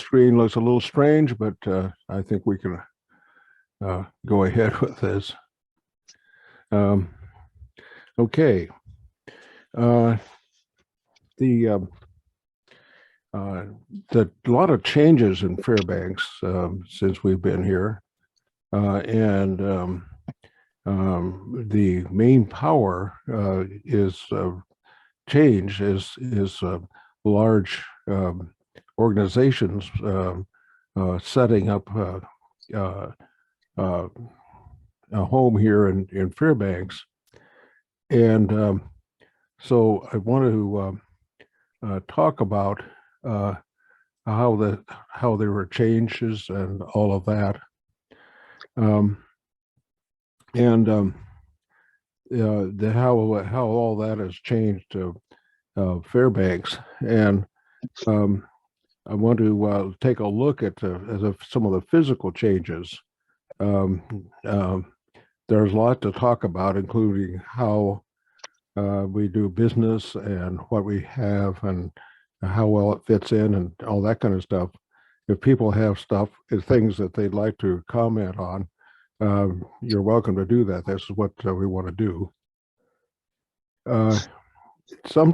screen looks a little strange, but I think we can go ahead with this. Um, okay. The a lot of changes in Fairbanks since we've been here, and the main power is change is large organizations setting up uh, a home here in Fairbanks, and so I want to talk about uh, how there were changes and all of that, um, and how all that has changed Fairbanks, and I want to take a look at some of the physical changes. Um, there's a lot to talk about, including how we do business and what we have and how well it fits in and all that kind of stuff. If people have things that they'd like to comment on, you're welcome to do that. This is what we want to do. Some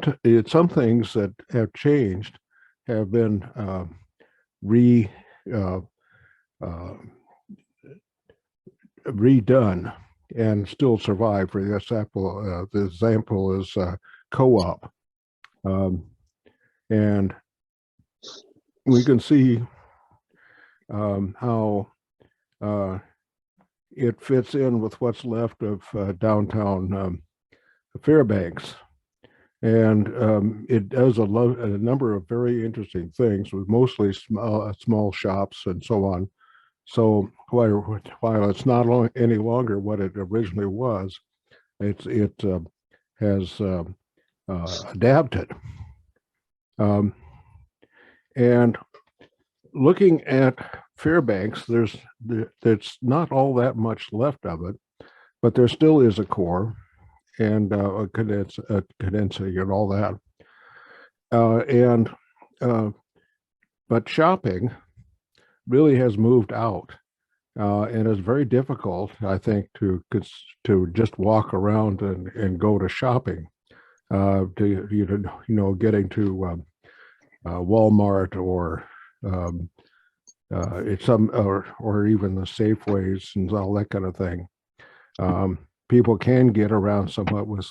things that have changed have been re redone and still survive. For example, the example is co-op, and we can see how it fits in with what's left of downtown Fairbanks. And it does a number of very interesting things with mostly small shops and so on. So while it's not any longer what it originally was, it has adapted. And looking at Fairbanks, there's not all that much left of it, but there still is a core and a condensing and all that. But shopping really has moved out, and it's very difficult, I think, to just walk around and go to shopping. Getting to Walmart or it's or even the Safeways and all that kind of thing. People can get around somewhat with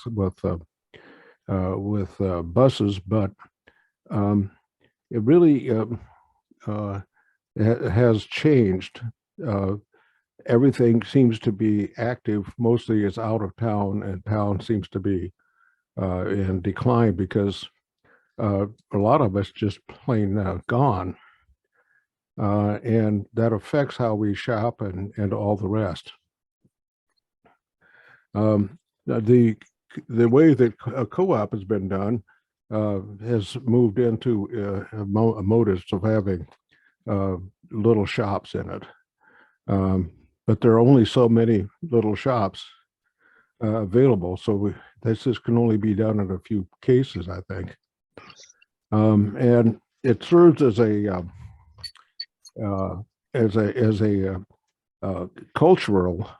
buses, but it really has changed. Everything seems to be active. Mostly is out of town, and town seems to be in decline because a lot of it's just plain gone, and that affects how we shop and all the rest. The way that a co-op has been done has moved into motives of having little shops in it, but there are only so many little shops available, so this can only be done in a few cases, I think, and it serves as a cultural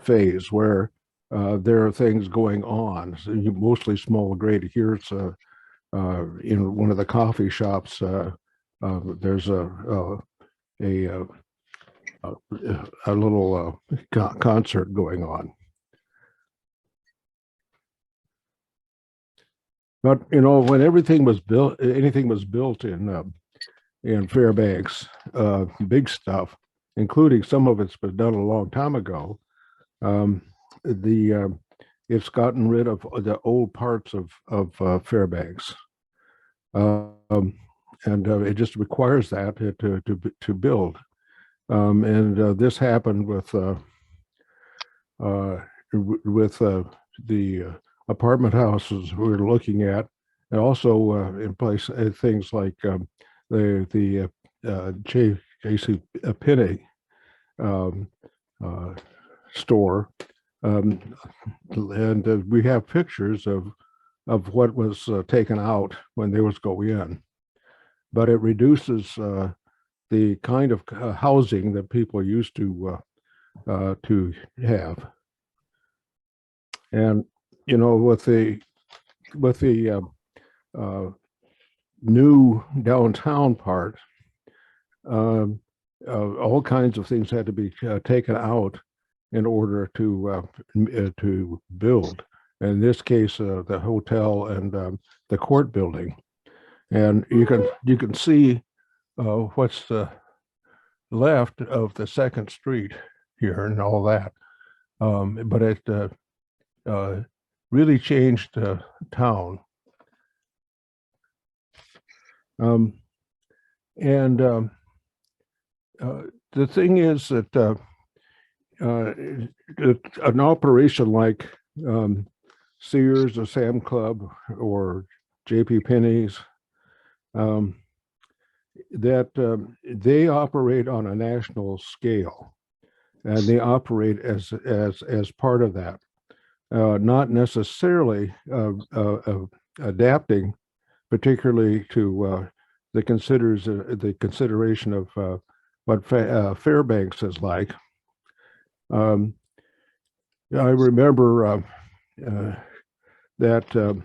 phase where there are things going on, so mostly small grade. Here's in one of the coffee shops. There's a little concert going on. But when anything was built in Fairbanks, big stuff, including some of it's been done a long time ago. It's gotten rid of the old parts of Fairbanks, and it just requires that to build. And this happened with the apartment houses we were looking at, and also in place things like the J.C. Penney store, and we have pictures of what was taken out when they was go in. but it reduces the kind of housing that people used to have. And you know, with the new downtown part, um, all kinds of things had to be taken out in order to build. In this case, the hotel and the court building, and you can see what's left of the Second Street here and all that. But it really changed town. And the thing is that an operation like Sears or Sam Club or J.P. Penney's, that they operate on a national scale, and they operate as part of that, not necessarily adapting, particularly to the consideration of what Fairbanks is like. I remember that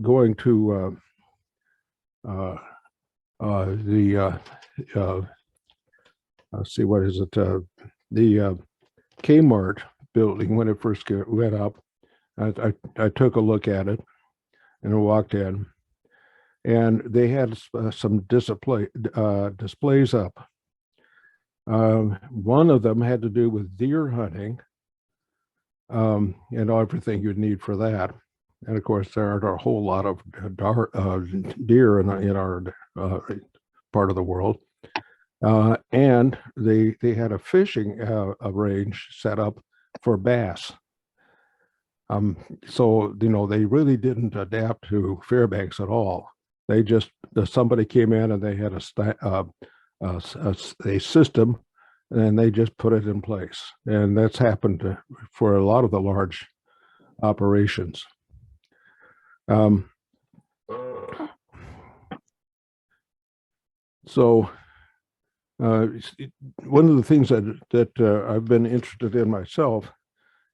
going to let's see, what is it? The Kmart building when it first went up. I took a look at it and I walked in, and they had some displays up. One of them had to do with deer hunting, and everything you'd need for that. And of course, there aren't a whole lot of deer in our part of the world. And they had a fishing range set up for bass. So you know, they really didn't adapt to Fairbanks at all. They just somebody came in and they had a system, and they just put it in place. And that's happened for a lot of the large operations. So one of the things that I've been interested in myself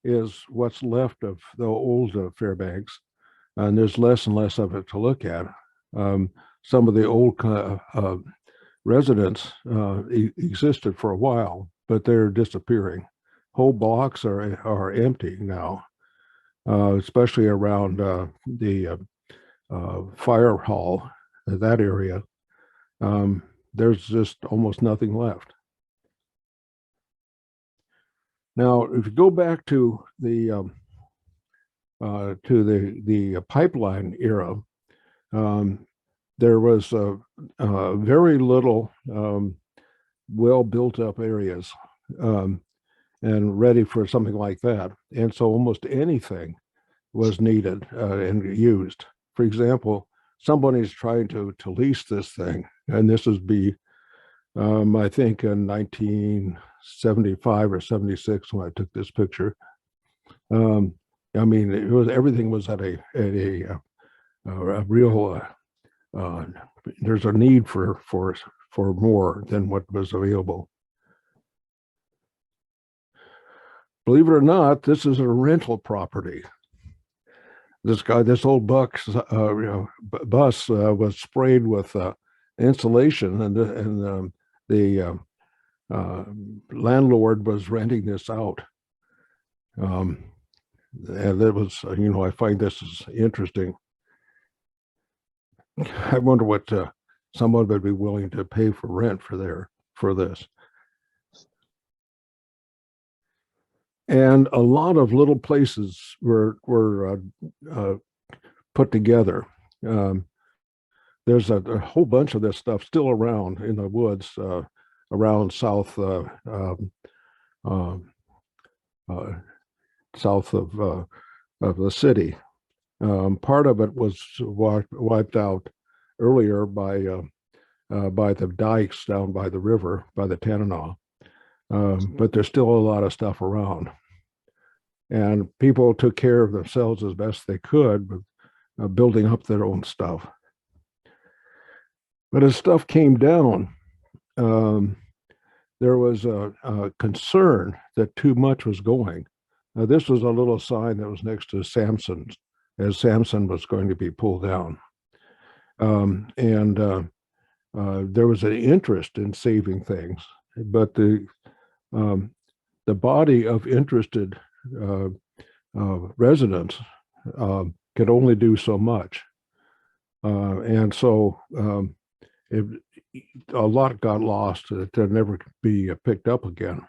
is what's left of the old Fairbanks, and there's less and less of it to look at. Some of the old residents existed for a while, but they're disappearing. Whole blocks are empty now, especially around the fire hall, that area. There's just almost nothing left. Now, if you go back to the pipeline era, there was very little well built up areas and ready for something like that. And so almost anything was needed and used. For example, somebody's trying to lease this thing, and this would be, I think, in 1975 or 76 when I took this picture. I mean, everything was at a real. There's a need for more than what was available. Believe it or not, this is a rental property. This old bus was sprayed with insulation, and the landlord was renting this out. And it was, you know, I find this is interesting. I wonder what someone would be willing to pay for rent for this. And a lot of little places were put together. There's a whole bunch of this stuff still around in the woods around south south of the city. Part of it was wiped out earlier by the dikes down by the river, by the Tanana. But there's still a lot of stuff around. And people took care of themselves as best they could, with building up their own stuff. But as stuff came down, um, there was a concern that too much was going. This was a little sign that was next to Samson's, as Samson was going to be pulled down. And there was an interest in saving things, but um, the body of interested uh, residents could only do so much. And so it, a lot got lost to never be picked up again.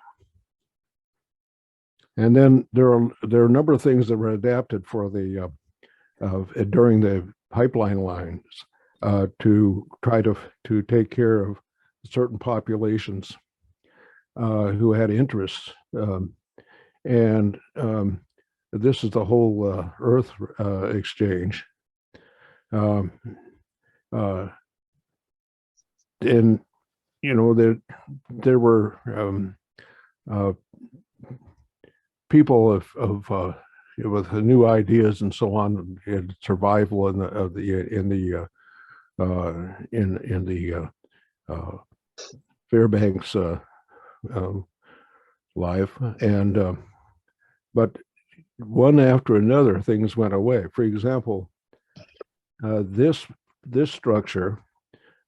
And then there are a number of things that were adapted for the during the pipeline lines to try to take care of certain populations who had interests. And this is the whole Earth exchange. Um, uh, and there were uh, people with new ideas and so on, and survival in the Fairbanks life, and but one after another, things went away. For example, this structure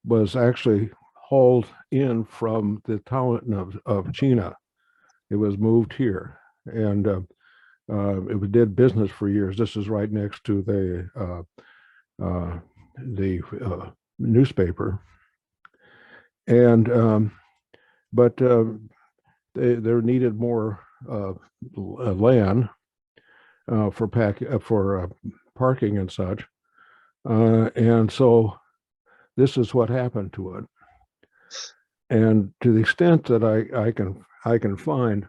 was actually hauled in from the town of China. It was moved here, and it did business for years. This is right next to the newspaper, and but there needed more land for parking and such, and so this is what happened to it. And to the extent that I can find,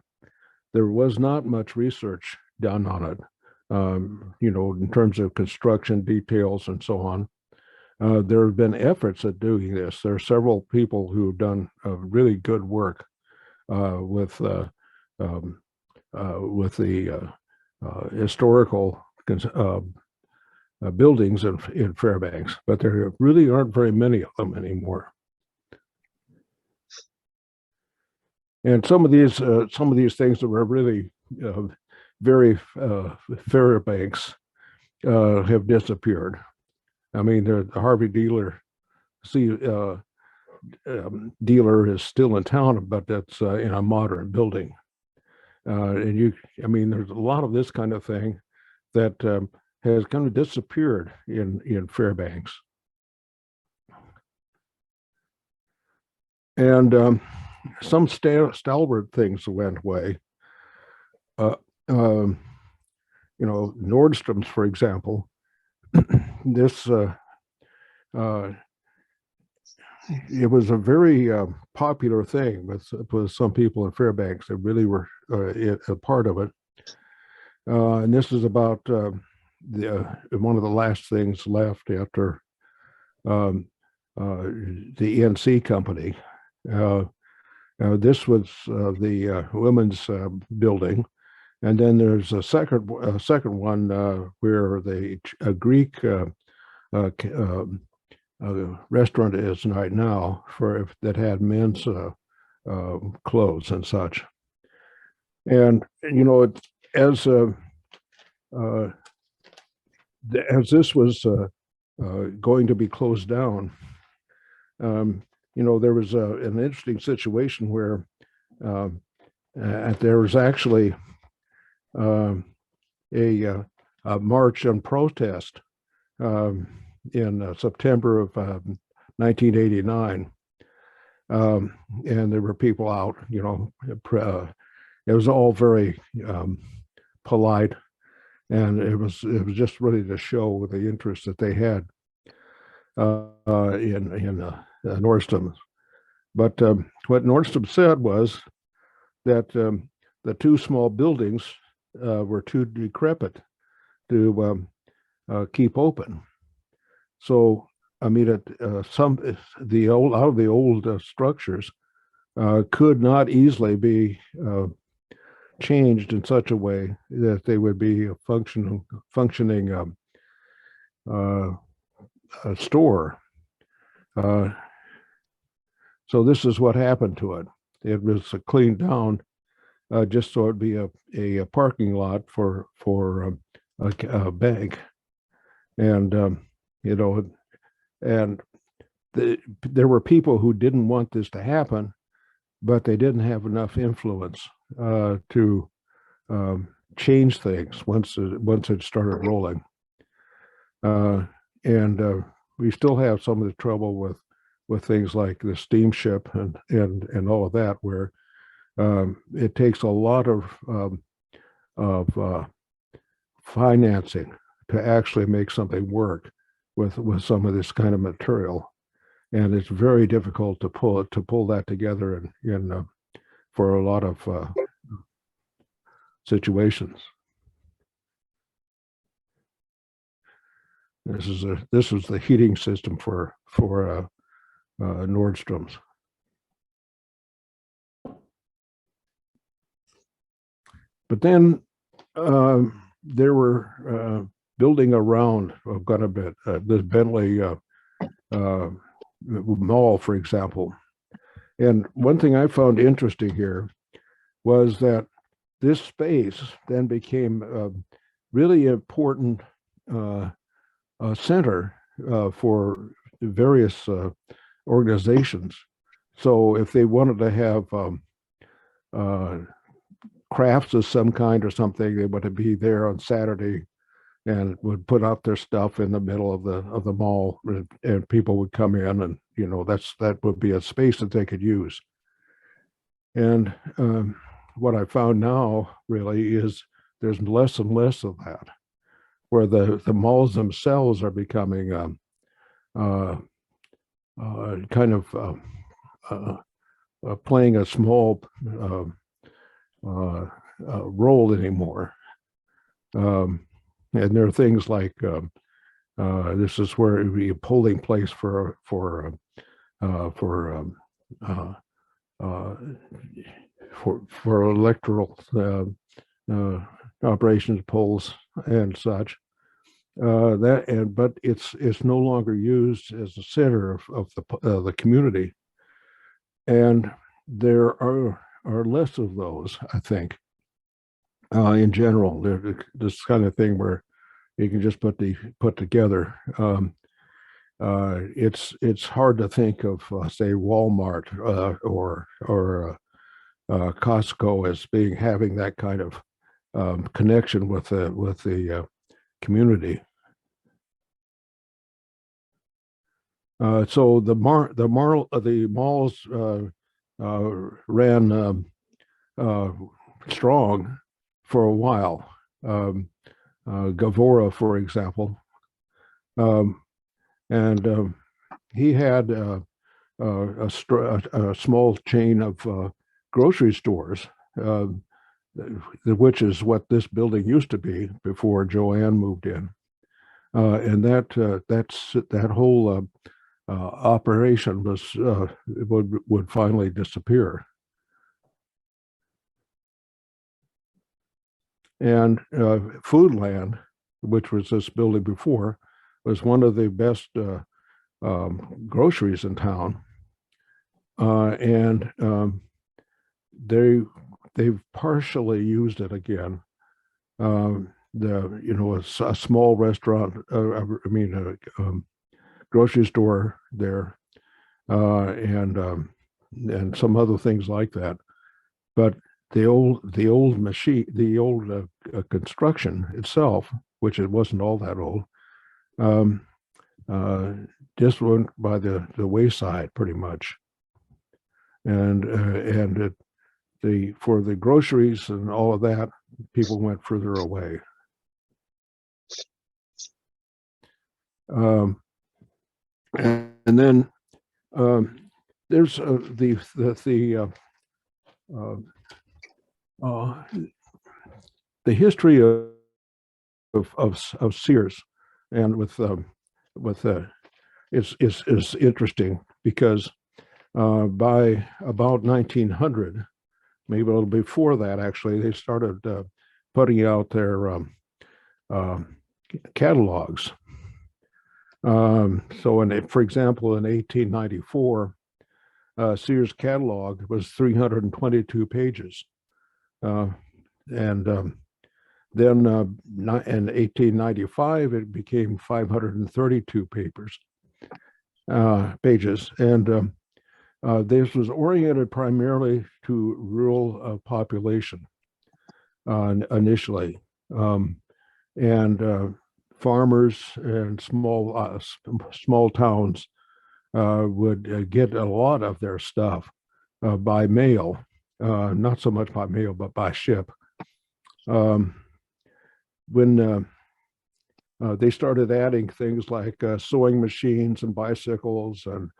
there was not much research done on it, in terms of construction details and so on. There have been efforts at doing this. There are several people who have done really good work with the historical buildings in Fairbanks, but there really aren't very many of them anymore. And some of these things that were really very Fairbanks have disappeared. I mean, the Harvey dealer dealer is still in town, but that's in a modern building. And there's a lot of this kind of thing that has kind of disappeared in Fairbanks. And some stalwart things went away. Nordstrom's, for example, this it was a very popular thing with some people in Fairbanks that really were a part of it. And this is about one of the last things left after the NC company. This was the women's building, and then there's a second one where a Greek restaurant is right now that had men's clothes and such. And as this was going to be closed down, there was an interesting situation where there was actually a march and protest in September of 1989, and there were people out. It was all very polite, and it was just really to show the interest that they had in Nordstrom. But what Nordstrom said was that the two small buildings were too decrepit to keep open. So, I mean, some of the old structures could not easily be changed in such a way that they would be a functioning store. So this is what happened to it. It was cleaned down just so it'd be a parking lot for a bank, and you know, and there were people who didn't want this to happen, but they didn't have enough influence to change things once it started rolling. And we still have some of the trouble with things like the steamship and all of that, where it takes a lot of financing to actually make something work with some of this kind of material, and it's very difficult to pull that together in for a lot of situations. This was the heating system for Nordstrom's. But then there were building around quite a bit. This Bentley Mall, for example. And one thing I found interesting here was that this space then became a really important center for various organizations. So if they wanted to have crafts of some kind or something, they would be there on Saturday and would put out their stuff in the middle of the mall, and people would come in, and that would be a space that they could use. And what I found now really is there's less and less of that, where the malls themselves are becoming kind of playing a small role anymore. And there are things like this is where it would be a polling place for electoral operations, polls, and such. But it's no longer used as a center of the community, and there are less of those, I think. In general, this kind of thing where you can just put together. It's hard to think of say Walmart or Costco as having that kind of connection with the community. So the malls ran strong for a while. Gavora, for example, and he had a small chain of grocery stores, which is what this building used to be before Joanne moved in, and that whole operation would finally disappear. And Foodland, which was this building before, was one of the best groceries in town, and they've partially used it again. A small restaurant, grocery store there, and some other things like that, but the old machine, the old construction itself, which it wasn't all that old, just went by the wayside pretty much. And for the groceries and all of that, people went further away. And then there's the history of Sears, and with is interesting because by about 1900, maybe a little before that, actually, they started putting out their catalogs. So, for example, in 1894, Sears catalog was 322 pages. And then in 1895, it became 532 pages. And this was oriented primarily to rural population initially. And farmers and small towns would get a lot of their stuff by mail, not so much by mail, but by ship. When they started adding things like sewing machines and bicycles and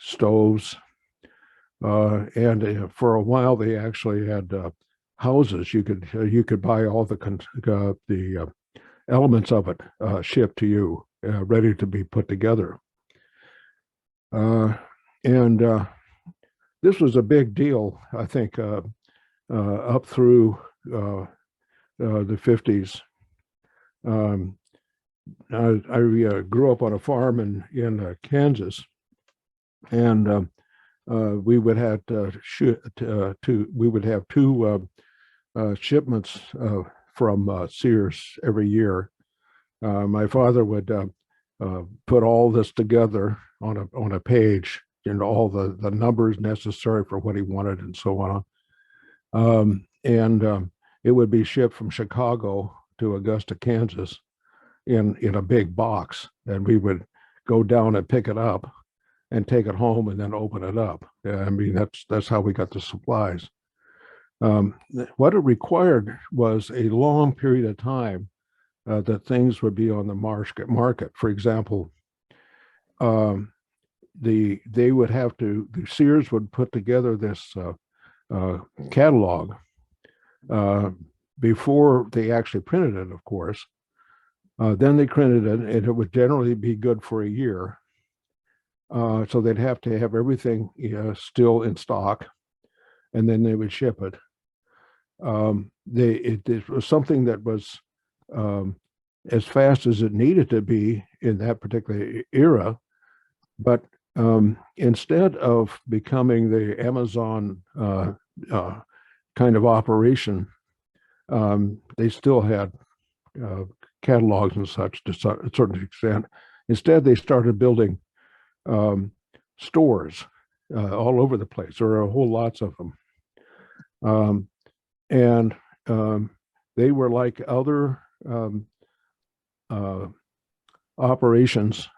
stoves, and for a while they actually had houses. You could buy all the elements of it shipped to you, ready to be put together. And this was a big deal, I think, up through the 50s. I grew up on a farm in Kansas, and we would have two shipments from Sears every year. My father would put all this together on a page, all the numbers necessary for what he wanted and so on. And it would be shipped from Chicago to Augusta, Kansas in a big box. And we would go down and pick it up and take it home and then open it up. I mean, that's how we got the supplies. What it required was a long period of time that things would be on the market. For example, the Sears would put together this catalog before they actually printed it, of course. Then they printed it, and it would generally be good for a year. So they'd have to have everything still in stock, and then they would ship it. It was something that was as fast as it needed to be in that particular era, but instead of becoming the Amazon kind of operation, they still had catalogs and such to a certain extent. Instead, they started building stores all over the place. There are whole lots of them. And they were like other operations,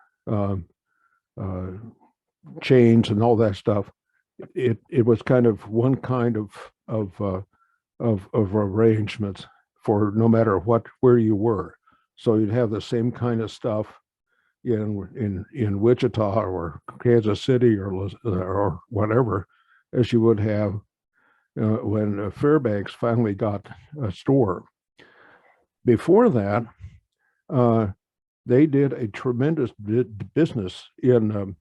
chains and all that stuff. It was kind of one kind of arrangements for no matter where you were. So you'd have the same kind of stuff in Wichita or Kansas City or whatever as you would have when Fairbanks finally got a store. Before that, they did a tremendous business in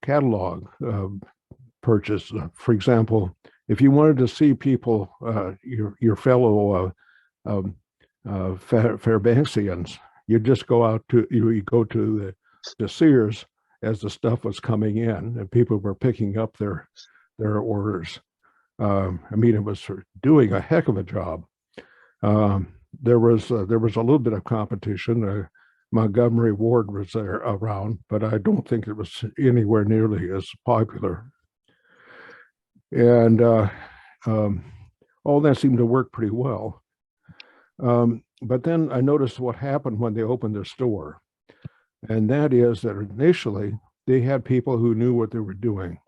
catalog purchase. For example, if you wanted to see people, your fellow Fairbanksians, you just go out to you go to the Sears as the stuff was coming in, and people were picking up their orders. I mean, it was doing a heck of a job. There was a little bit of competition. Montgomery Ward was there around, but I don't think it was anywhere nearly as popular. And all that seemed to work pretty well. But then I noticed what happened when they opened their store. And that is that initially they had people who knew what they were doing.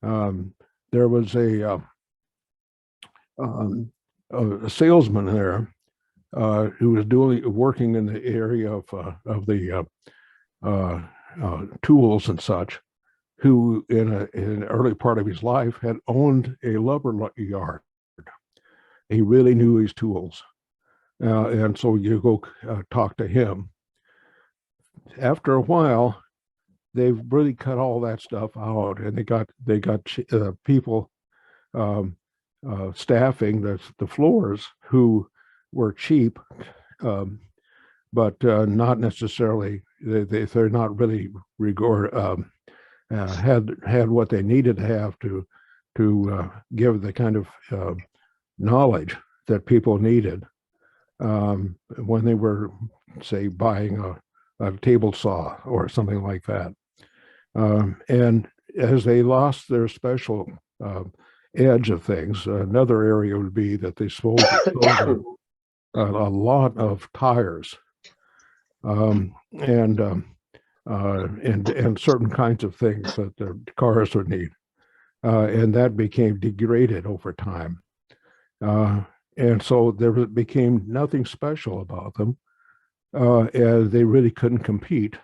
There was a salesman there who was working in the area of the tools and such, who in an early part of his life had owned a lumber yard. He really knew his tools. And so you go talk to him. After a while, they've really cut all that stuff out, and they got people staffing the floors who were cheap, but not necessarily they're not really had what they needed to have to give the kind of knowledge that people needed when they were, say, buying a table saw or something like that. And as they lost their special edge of things, another area would be that they sold a lot of tires and certain kinds of things that the cars would need, and that became degraded over time. And so there became nothing special about them, as they really couldn't compete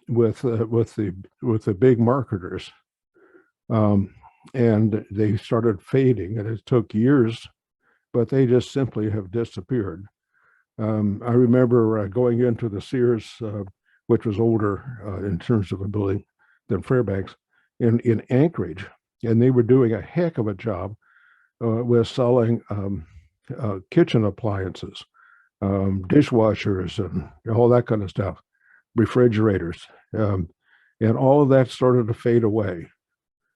with the big marketers, and they started fading. And it took years, but they just simply have disappeared. I remember going into the Sears, which was older in terms of a building than Fairbanks, in Anchorage, and they were doing a heck of a job with selling kitchen appliances, dishwashers, and all that kind of stuff, refrigerators, and all of that started to fade away.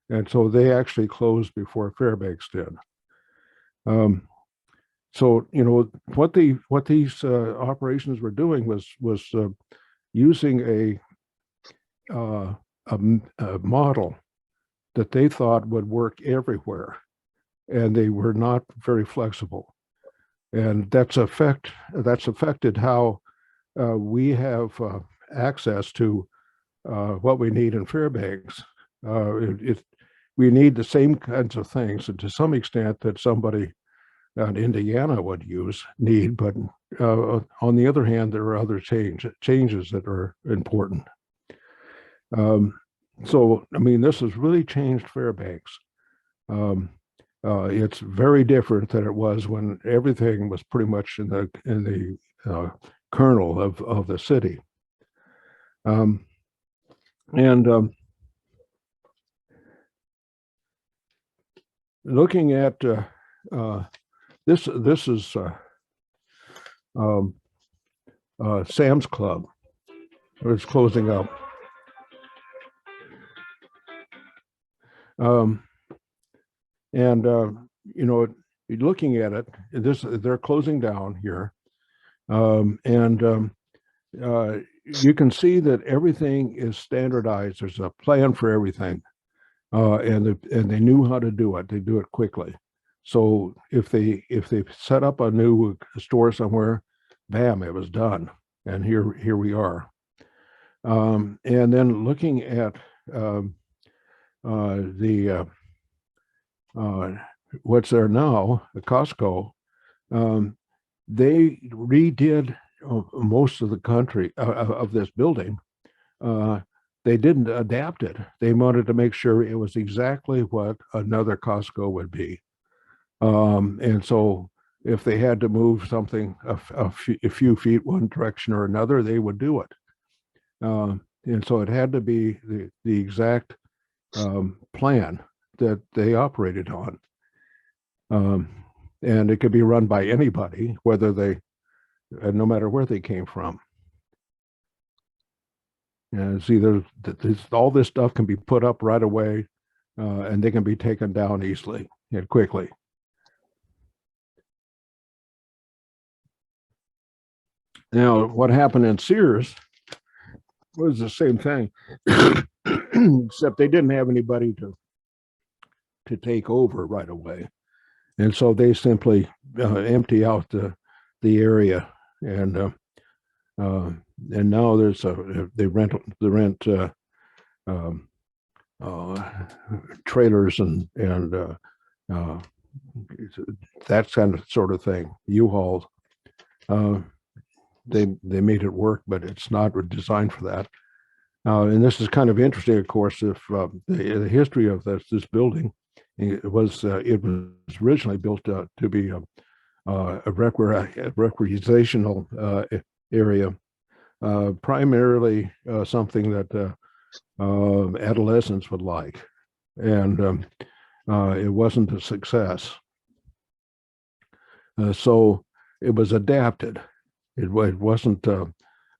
And so they actually closed before Fairbanks did. So what these operations were doing was using a model that they thought would work everywhere, and they were not very flexible, and that's affected how we have access to what we need in Fairbanks. We need the same kinds of things, and to some extent that somebody in Indiana would need, but on the other hand, there are other changes that are important. So, I mean, this has really changed Fairbanks. It's very different than it was when everything was pretty much in the kernel of the city. Looking at this is Sam's Club. It's closing up. Looking at it, they're closing down here, you can see that everything is standardized. There's a plan for everything, and they knew how to do it. They do it quickly. So if they set up a new store somewhere, bam, it was done, and here we are. And then looking at what's there now, the Costco, they redid most of the country of this building. They didn't adapt it. They wanted to make sure it was exactly what another Costco would be. And so if they had to move something a few feet one direction or another, they would do it. And so it had to be the exact plan that they operated on. And it could be run by anybody, no matter where they came from. And see, all this stuff can be put up right away, and they can be taken down easily and quickly. Now, what happened in Sears was the same thing, except they didn't have anybody to take over right away, and so they simply empty out the area, and now they rent trailers and that kind of sort of thing. U-Hauls. They made it work, but it's not designed for that. And this is kind of interesting, of course, if the history of this building. It was originally built to be a recreational area, primarily something that adolescents would like, and it wasn't a success. So it was adapted. It wasn't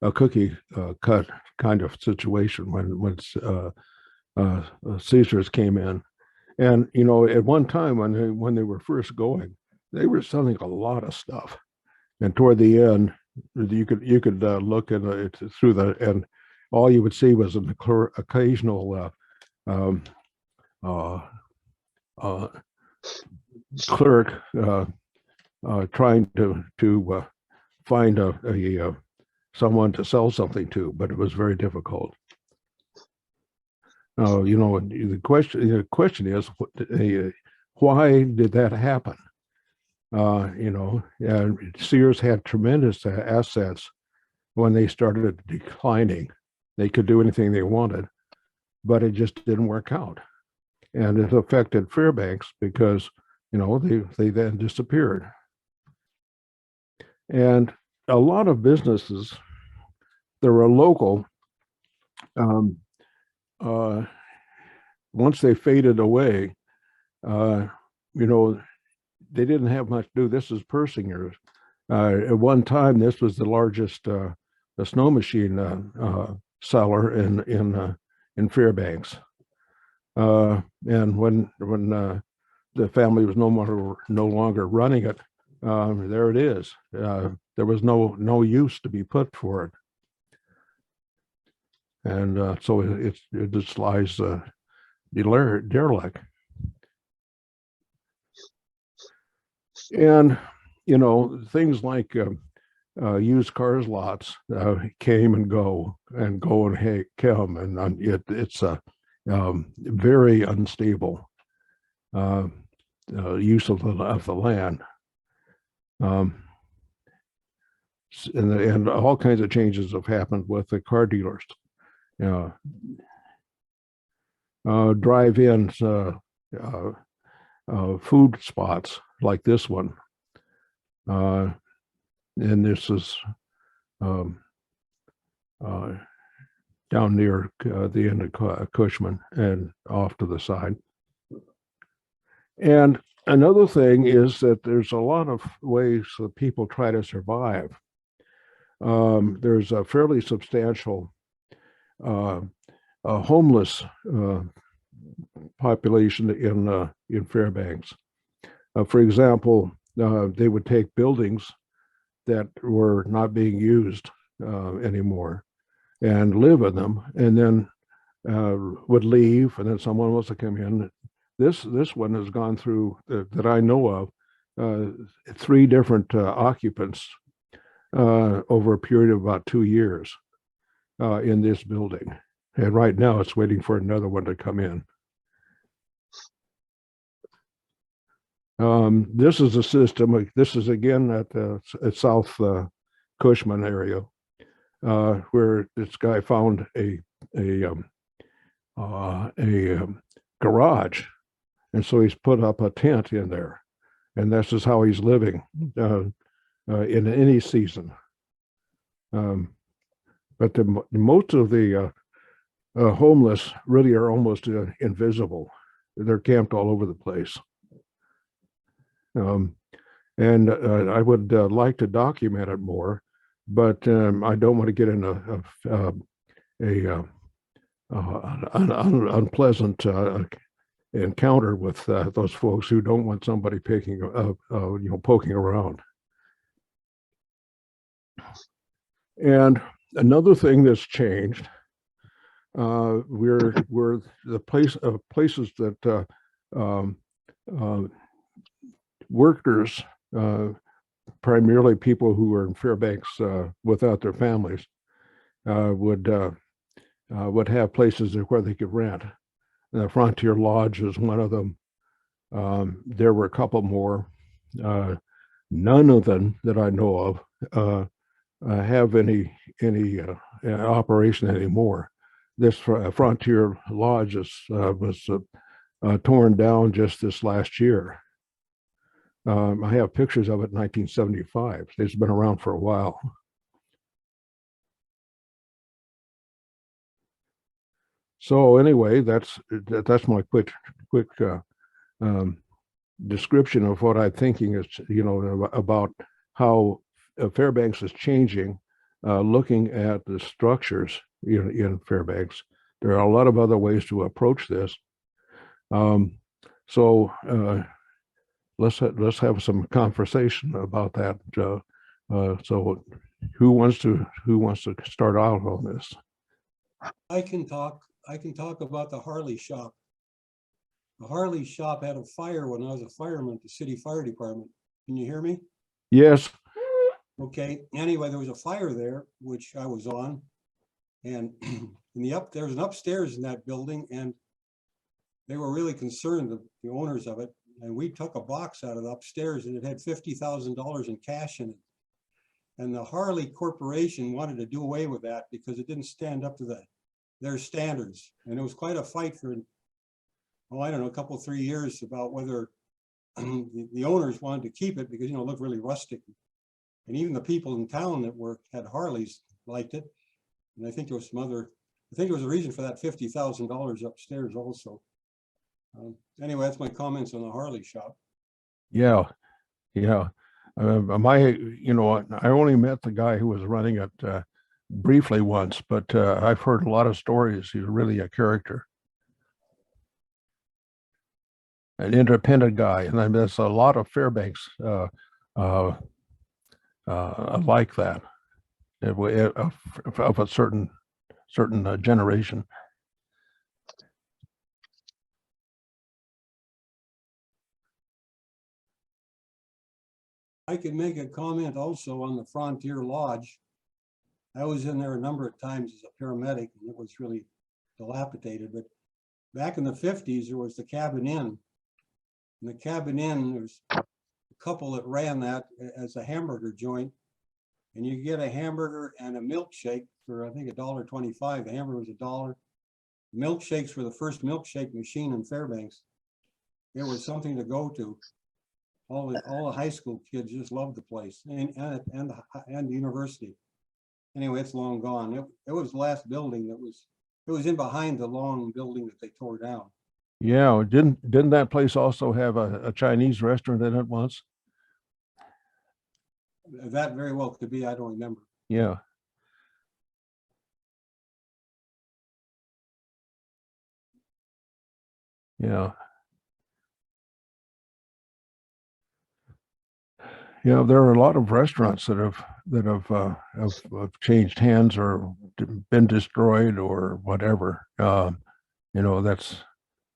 a cookie cut kind of situation when Caesars came in. And at one time when they were first going, they were selling a lot of stuff. And toward the end, you could look at it through and all you would see was an occasional um, uh, uh, clerk trying to find a someone to sell something to, but it was very difficult. The question is, why did that happen? And Sears had tremendous assets when they started declining. They could do anything they wanted, but it just didn't work out. And it affected Fairbanks because, they then disappeared. And a lot of businesses that were local, once they faded away, they didn't have much to do. This is Persinger's. At one time, this was the largest snow machine seller in Fairbanks. And when the family was no longer running it, there it is. There was no use to be put for it, and so it just lies derelict. And things like used cars lots came and go and come, and it's very unstable use of the land. And all kinds of changes have happened with the car dealers. Drive-ins, food spots like this one. And this is down near the end of Cushman and off to the side. And another thing is that there's a lot of ways that people try to survive. There's a fairly substantial homeless population in Fairbanks. For example, they would take buildings that were not being used anymore and live in them, and then would leave, and then someone else would come in. This one has gone through that I know of 3 different occupants over a period of about 2 years in this building, and right now it's waiting for another one to come in. This is a system. This is again at South Cushman area, where this guy found a garage, and so he's put up a tent in there, and this is how he's living in any season. But most of the homeless really are almost invisible. They're camped all over the place. And I would like to document it more, but I don't want to get in an unpleasant encounter with those folks who don't want somebody poking around. And another thing that's changed, we're the places that workers, primarily people who are in Fairbanks without their families, would have places where they could rent. The Frontier Lodge is one of them. There were a couple more. None of them that I know of have any operation anymore. This Frontier Lodge was torn down just this last year. I have pictures of it in 1975. It's been around for a while. So anyway, that's my quick description of what I'm thinking is, about how Fairbanks is changing looking at the structures in Fairbanks. There are a lot of other ways to approach this. So let's have some conversation about that. So who wants to start out on this? I can talk about the Harley shop. The Harley shop had a fire when I was a fireman at the city fire department. Can you hear me? Yes. Okay. Anyway, there was a fire there, which I was on. And there was an upstairs in that building, and they were really concerned, the owners of it. And we took a box out of the upstairs, and it had $50,000 in cash in it. And the Harley Corporation wanted to do away with that because it didn't stand up to their standards. And it was quite a fight for, I don't know, a couple, 3 years about whether the owners wanted to keep it because, it looked really rustic. And even the people in town that had Harleys liked it. And I think there was there was a reason for that $50,000 upstairs also. Anyway, that's my comments on the Harley shop. Yeah. I only met the guy who was running it briefly once, but I've heard a lot of stories. He's really a character, an independent guy, and there's a lot of Fairbanks like that, of a certain generation. I could make a comment also on the Frontier Lodge. I was in there a number of times as a paramedic, and it was really dilapidated. But back in the 50s, there was the Cabin Inn. And the Cabin Inn, there's a couple that ran that as a hamburger joint. And you get a hamburger and a milkshake for, I think, $1.25. The hamburger was $1. Milkshakes were the first milkshake machine in Fairbanks. It was something to go to. All the high school kids just loved the place, and the university. Anyway, it's long gone. It was the last building it was in behind the long building that they tore down. Yeah, didn't that place also have a Chinese restaurant in it once? That very well could be. I don't remember. Yeah. Yeah. There are a lot of restaurants that have changed hands or been destroyed or whatever. That's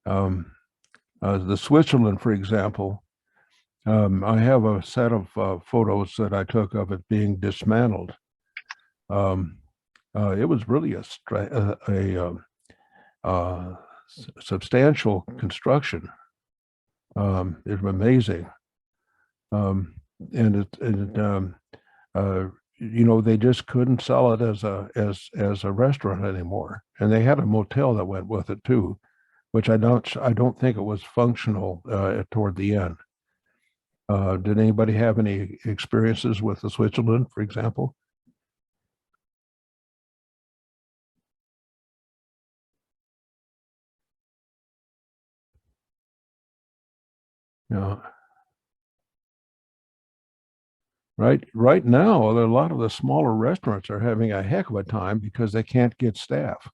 the Switzerland, for example. I have a set of photos that I took of it being dismantled. It was really a substantial construction. It's amazing. And they just couldn't sell it as a restaurant anymore. And they had a motel that went with it too, which I don't think it was functional toward the end. Did anybody have any experiences with the Switzerland, for example? Yeah. Right now, a lot of the smaller restaurants are having a heck of a time because they can't get staff.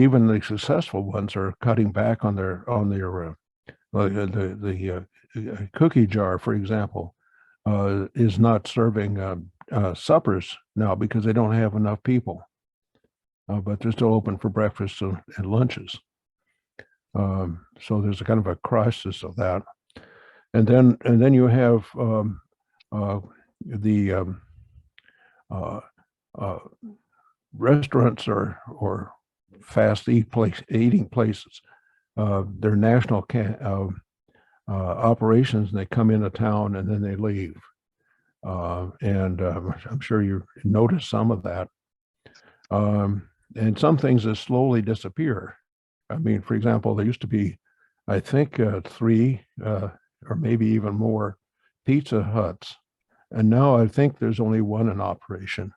Even the successful ones are cutting back on their the cookie jar, for example, is not serving suppers now because they don't have enough people. But they're still open for breakfast and lunches. So there's a kind of a crisis of that, and then you have the restaurants or fast eating places. They're national operations, and they come into town and then they leave. I'm sure you noticed some of that. And some things that slowly disappear. I mean, for example, there used to be, I think, 3 or maybe even more Pizza Huts, and now I think there's only 1 in operation.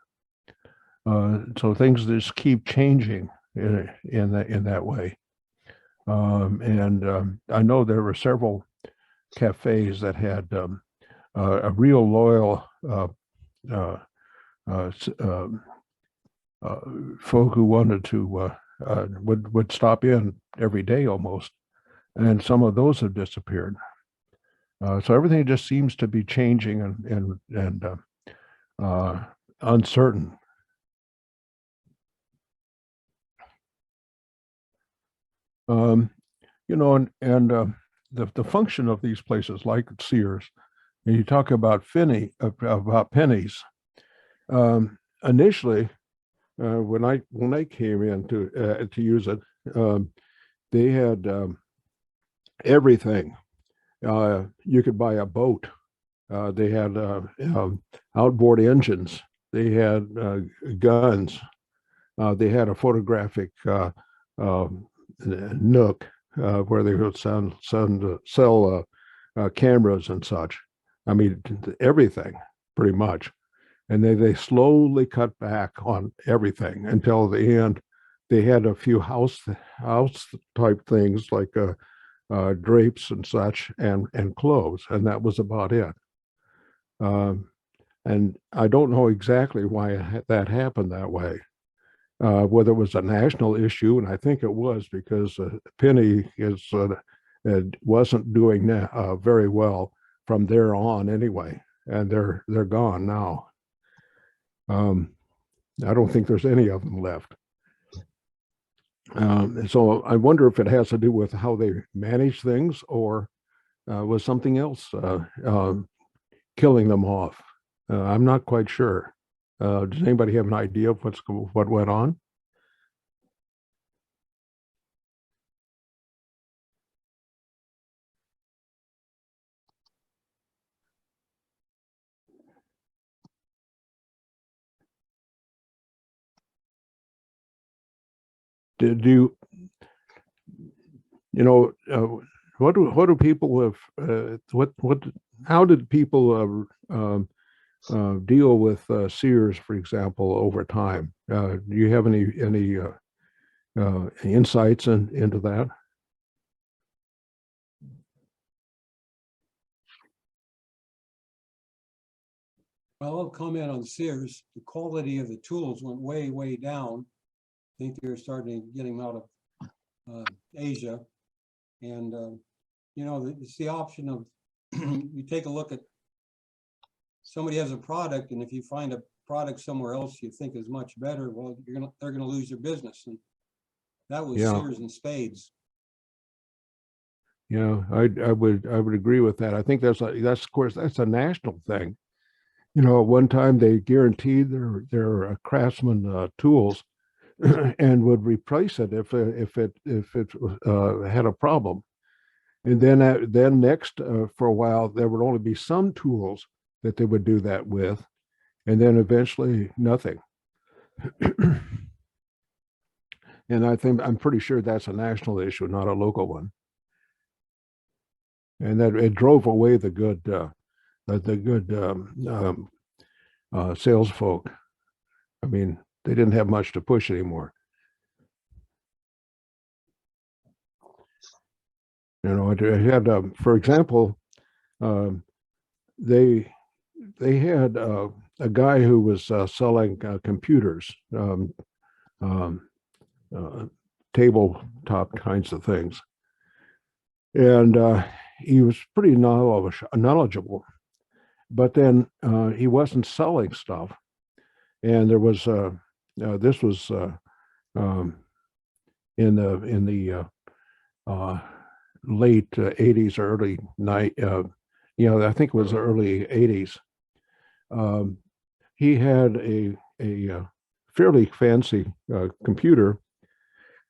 So things just keep changing in that way. I know there were several cafes that had a real loyal uh, uh, folk who wanted to would stop in every day almost, and some of those have disappeared. So everything just seems to be changing and uncertain. Um, the function of these places like Sears, and you talk about about pennies. Initially, when I came in to use it, they had everything. You could buy a boat. They had outboard engines. They had guns. They had a photographic nook where they would sell cameras and such. I mean, everything pretty much. And they slowly cut back on everything until the end. They had a few house type things like drapes and such, and clothes, and that was about it. Um, and I don't know exactly why that happened that way. Whether it was a national issue, and I think it was because Penny wasn't doing very well from there on anyway, and they're gone now. I don't think there's any of them left. So I wonder if it has to do with how they manage things, or was something else killing them off. I'm not quite sure. Does anybody have an idea of what went on? Did you know what do people have what how did people deal with Sears, for example, over time? Do you have any insights into that? Well, I'll comment on Sears. The quality of the tools went way, way down. I think they were starting to get them out of Asia. And, it's the option of you take a look at somebody has a product, and if you find a product somewhere else you think is much better, well, they're gonna lose their business. And that was Yeah, Sears and Spades. yeah, I would agree with that. I think that's of course that's a national thing. You know, at one time they guaranteed their craftsman tools and would replace it if it had a problem. And then next for a while there would only be some tools that they would do that with, and then eventually nothing. And I'm pretty sure that's a national issue, not a local one. And that it drove away the good sales folk. I mean, they didn't have much to push anymore. You know, it had, for example, um, they they had a guy who was selling computers, um, uh, tabletop kinds of things, and he was pretty knowledgeable. But then he wasn't selling stuff, and there was this was um, in the uh, late 80s, early night. I think it was the early 80s. Um, he had a fairly fancy computer,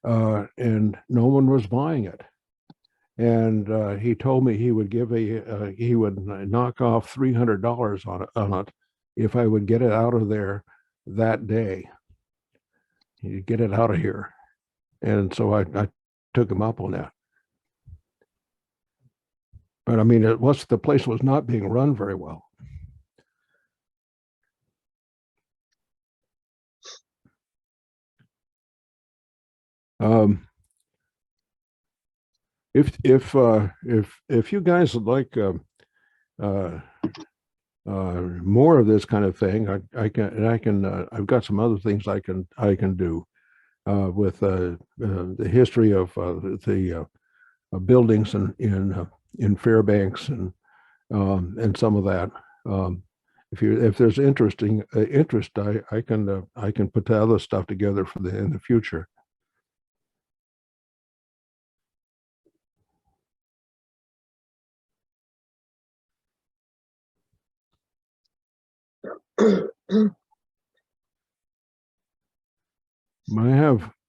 and no one was buying it. And he told me he would knock off $300 on it if I would get it out of there that day. He'd get it out of here, and so I took him up on that. But I mean, the place was not being run very well. Um, if you guys would like uh, more of this kind of thing, I've got some other things I can do with the history of the buildings in Fairbanks and some of that. If there's interest, I can put the other stuff together for in the future.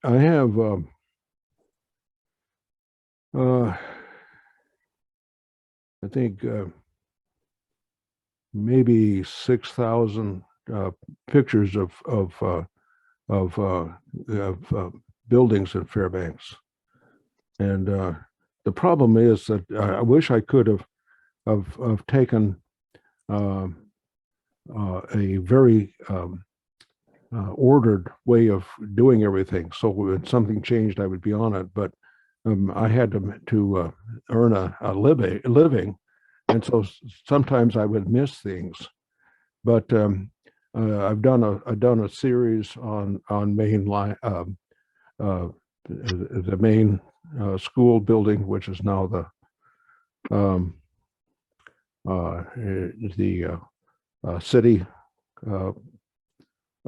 I have uh, I think maybe 6,000 pictures of buildings in Fairbanks, and the problem is that I wish I could have taken uh, a very ordered way of doing everything. So when something changed, I would be on it. But I had to earn a living, and so sometimes I would miss things. But I've done a series on main line the main school building, which is now the city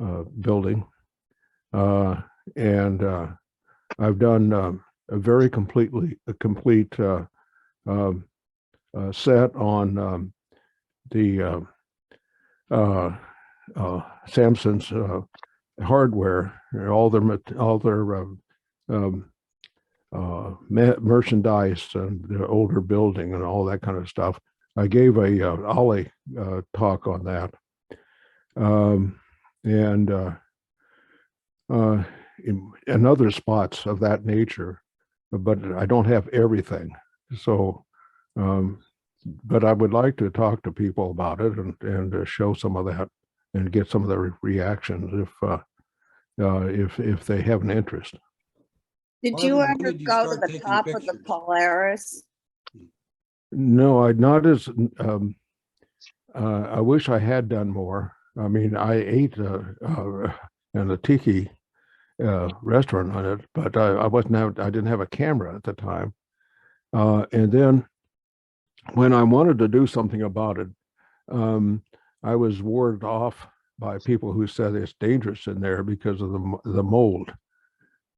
uh, building, and I've done a very complete um, set on the Samson's hardware, all their merchandise and the older building and all that kind of stuff. I gave a Ollie talk on that, and in other spots of that nature, but I don't have everything. So, but I would like to talk to people about it and show some of that and get some of the reactions if they have an interest. Did you Marvin, when ever did you go to start the taking top of the pictures? Polaris? No, I not as. I wish I had done more. I mean, I ate in a tiki restaurant on it, but I didn't have a camera at the time. And then when I wanted to do something about it, I was warded off by people who said it's dangerous in there because of the mold.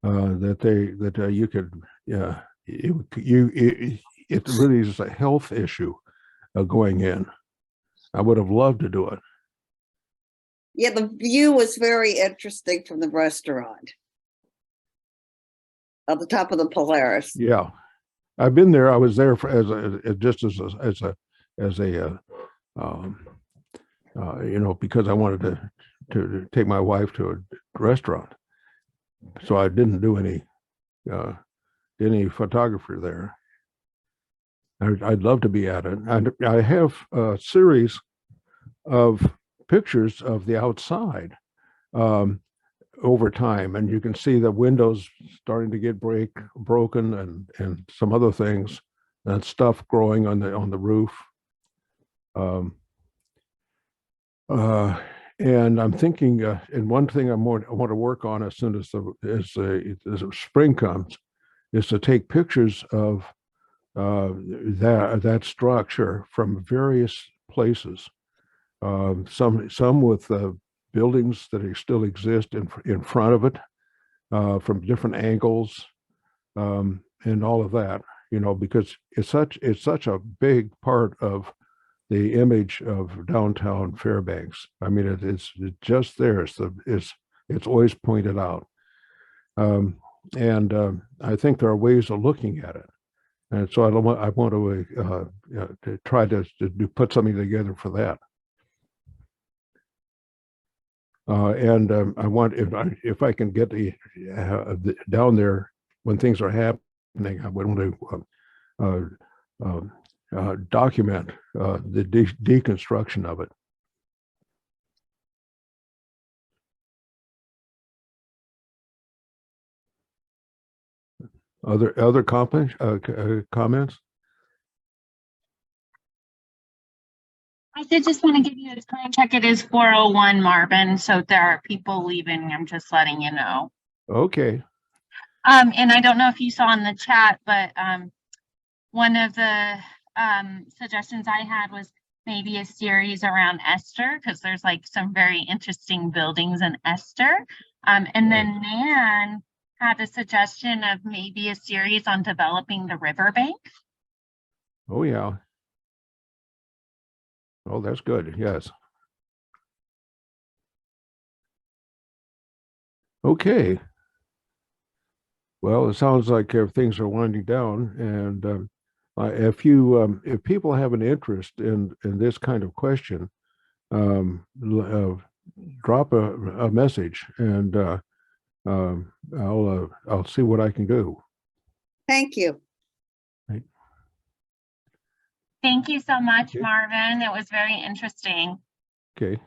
That you could, yeah, it really is a health issue going in. I would have loved to do it. Yeah, the view was very interesting from the restaurant at the top of the Polaris. Yeah, I've been there. I was there for just as a because I wanted to take my wife to a restaurant, so I didn't do any photography there. I'd love to be at it. I have a series of pictures of the outside over time, and you can see the windows starting to get broken and some other things and stuff growing on the roof. And I'm thinking, and one thing I want to work on as soon as the spring comes is to take pictures of that structure from various places. Some with buildings that still exist in front of it from different angles, and all of that. Because it's such a big part of the image of downtown Fairbanks. I mean, it's just there. It's always pointed out, and I think there are ways of looking at it. And so I want to try to put something together for that. And I want if I can get down there when things are happening, I would want to document the deconstruction of it. Other comments? I did just want to give you a time check. It is 4:01, Marvin, so there are people leaving. I'm just letting you know. Okay. And I don't know if you saw in the chat, but one of the suggestions I had was maybe a series around Esther, because there's like some very interesting buildings in Esther. And then Nan had a suggestion of maybe a series on developing the riverbank. Oh, yeah. Oh, that's good. Yes. Okay. Well, it sounds like things are winding down, and if people have an interest in this kind of question, drop a message, and I'll see what I can do. Thank you. Thank you so much, Okay. Marvin. It was very interesting. Okay.